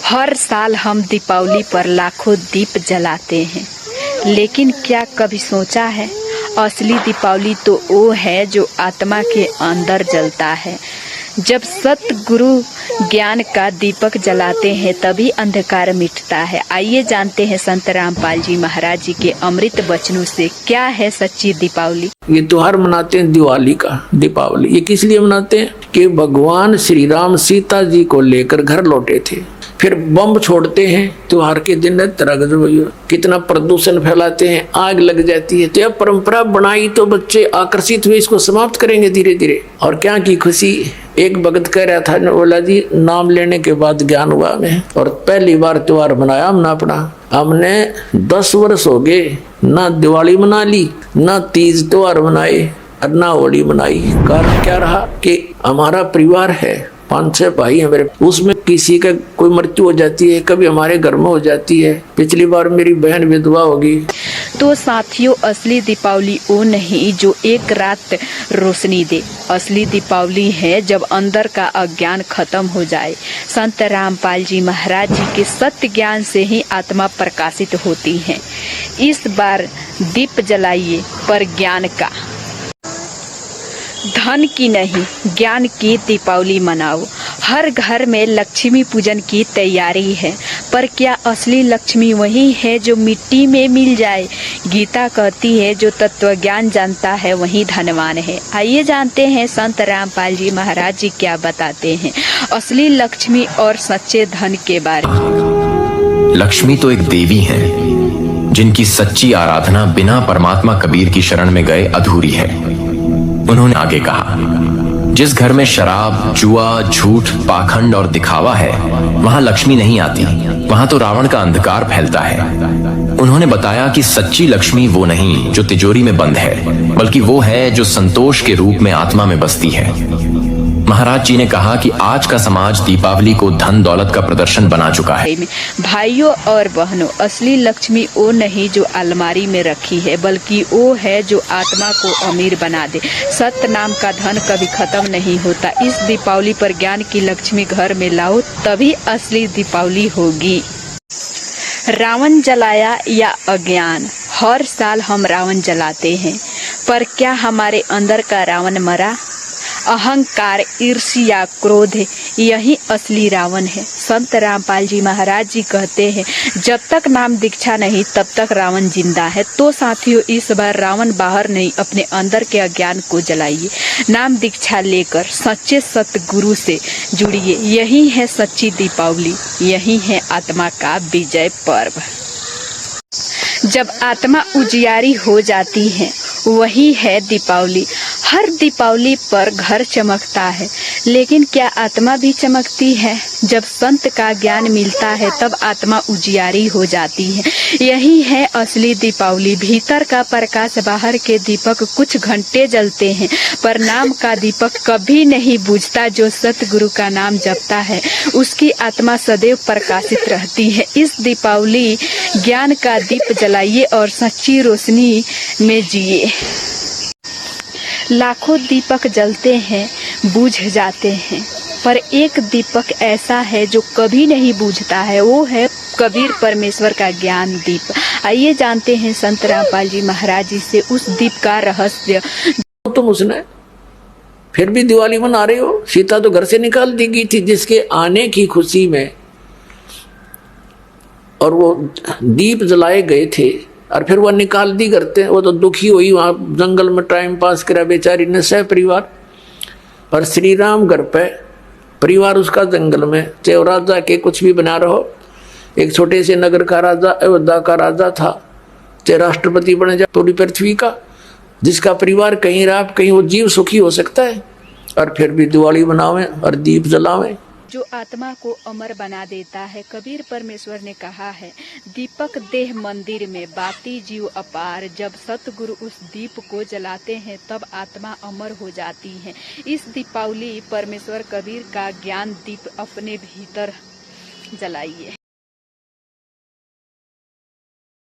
हर साल हम दीपावली पर लाखों दीप जलाते हैं, लेकिन क्या कभी सोचा है असली दीपावली तो वो है जो आत्मा के अंदर जलता है। जब सतगुरु ज्ञान का दीपक जलाते हैं तभी अंधकार मिटता है। आइए जानते हैं संत रामपाल जी महाराज जी के अमृत वचनों से क्या है सच्ची दीपावली। ये त्योहार मनाते हैं दिवाली का। दीपावली ये किस लिए मनाते हैं कि भगवान श्री राम सीता जी को लेकर घर लौटे थे, फिर बम छोड़ते हैं त्योहार के दिन, कितना प्रदूषण फैलाते हैं, आग लग जाती है। तो यह परंपरा बनाई तो बच्चे आकर्षित हुए, इसको समाप्त करेंगे धीरे धीरे। और क्या की खुशी, एक भगत कह रहा था, बोला जी नाम लेने के बाद ज्ञान हुआ हमें, और पहली बार त्योहार मनाया हमने अपना। हमने 10 वर्ष हो गए ना दिवाली मना ली, ना तीज त्योहार मनाए, और ना होली मनाई। कारण क्या रहा कि हमारा परिवार है, 5-6 भाई हैं मेरे, उसमें किसी का कोई मृत्यु हो जाती है, कभी हमारे घर में हो जाती है। पिछली बार मेरी बहन विधवा होगी। तो साथियों, असली दीपावली वो नहीं जो एक रात रोशनी दे, असली दीपावली है जब अंदर का अज्ञान खत्म हो जाए। संत रामपाल जी महाराज जी के सत्य ज्ञान से ही आत्मा प्रकाशित होती है। इस बार दीप जलाइए पर ज्ञान का, धन की नहीं ज्ञान की दीपावली मनाओ। हर घर में लक्ष्मी पूजन की तैयारी है, पर क्या असली लक्ष्मी वही है जो मिट्टी में मिल जाए। गीता कहती है जो तत्वज्ञान जानता है वही धनवान है। आइए जानते हैं संत रामपाल जी महाराज जी क्या बताते हैं असली लक्ष्मी और सच्चे धन के बारे में। लक्ष्मी तो एक देवी है जिनकी सच्ची आराधना बिना परमात्मा कबीर की शरण में गए अधूरी है। उन्होंने आगे कहा, जिस घर में शराब, जुआ, झूठ, पाखंड और दिखावा है वहां लक्ष्मी नहीं आती, वहां तो रावण का अंधकार फैलता है। उन्होंने बताया कि सच्ची लक्ष्मी वो नहीं जो तिजोरी में बंद है, बल्कि वो है जो संतोष के रूप में आत्मा में बसती है। महाराज जी ने कहा कि आज का समाज दीपावली को धन दौलत का प्रदर्शन बना चुका है। भाइयों और बहनों, असली लक्ष्मी वो नहीं जो अलमारी में रखी है, बल्कि वो है जो आत्मा को अमीर बना दे। सत्य नाम का धन कभी खत्म नहीं होता। इस दीपावली पर ज्ञान की लक्ष्मी घर में लाओ, तभी असली दीपावली होगी। रावण जलाया या अज्ञान, हर साल हम रावण जलाते हैं, पर क्या हमारे अंदर का रावण मरा? अहंकार, ईर्ष्या, क्रोध, यही असली रावण है। संत रामपाल जी महाराज जी कहते हैं जब तक नाम दीक्षा नहीं तब तक रावण जिंदा है। तो साथियों, इस बार रावण बाहर नहीं, अपने अंदर के अज्ञान को जलाइए। नाम दीक्षा लेकर सच्चे सतगुरु से जुड़िए। यही है सच्ची दीपावली, यही है आत्मा का विजय पर्व। जब आत्मा उजियारी हो जाती है वही है दीपावली। हर दीपावली पर घर चमकता है, लेकिन क्या आत्मा भी चमकती है? जब संत का ज्ञान मिलता है तब आत्मा उजियारी हो जाती है। यही है असली दीपावली। भीतर का प्रकाश, बाहर के दीपक कुछ घंटे जलते हैं, पर नाम का दीपक कभी नहीं बुझता। जो सतगुरु का नाम जपता है उसकी आत्मा सदैव प्रकाशित रहती है। इस दीपावली ज्ञान का दीप जलाइए और सच्ची रोशनी में जिए। लाखों दीपक जलते हैं, बुझ जाते हैं, पर एक दीपक ऐसा है जो कभी नहीं बुझता है, वो है कबीर परमेश्वर का ज्ञान दीप। आइए जानते हैं संत रामपाल जी महाराज जी से उस दीप का रहस्य। तुम उसने फिर भी दिवाली मना रहे हो। सीता तो घर से निकाल दी गई थी जिसके आने की खुशी में, और वो दीप जलाए गए थे और फिर वह निकाल दी करते। वो तो दुखी हुई, वहाँ जंगल में टाइम पास करा बेचारी ने सह परिवार। और श्री राम घर पे, परिवार उसका जंगल में, चाहे राजा के कुछ भी बना रहो। एक छोटे से नगर का राजा, अयोध्या का राजा था, चाहे राष्ट्रपति बन जाए पूरी पृथ्वी का, जिसका परिवार कहीं रहा कहीं वो जीव सुखी हो सकता है। और फिर भी दिवाली बनावें और दीप जलावें। जो आत्मा को अमर बना देता है। कबीर परमेश्वर ने कहा है, दीपक देह मंदिर में, बाती जीव अपार। जब सतगुरु उस दीप को जलाते हैं तब आत्मा अमर हो जाती है। इस दीपावली परमेश्वर कबीर का ज्ञान दीप अपने भीतर जलाइए।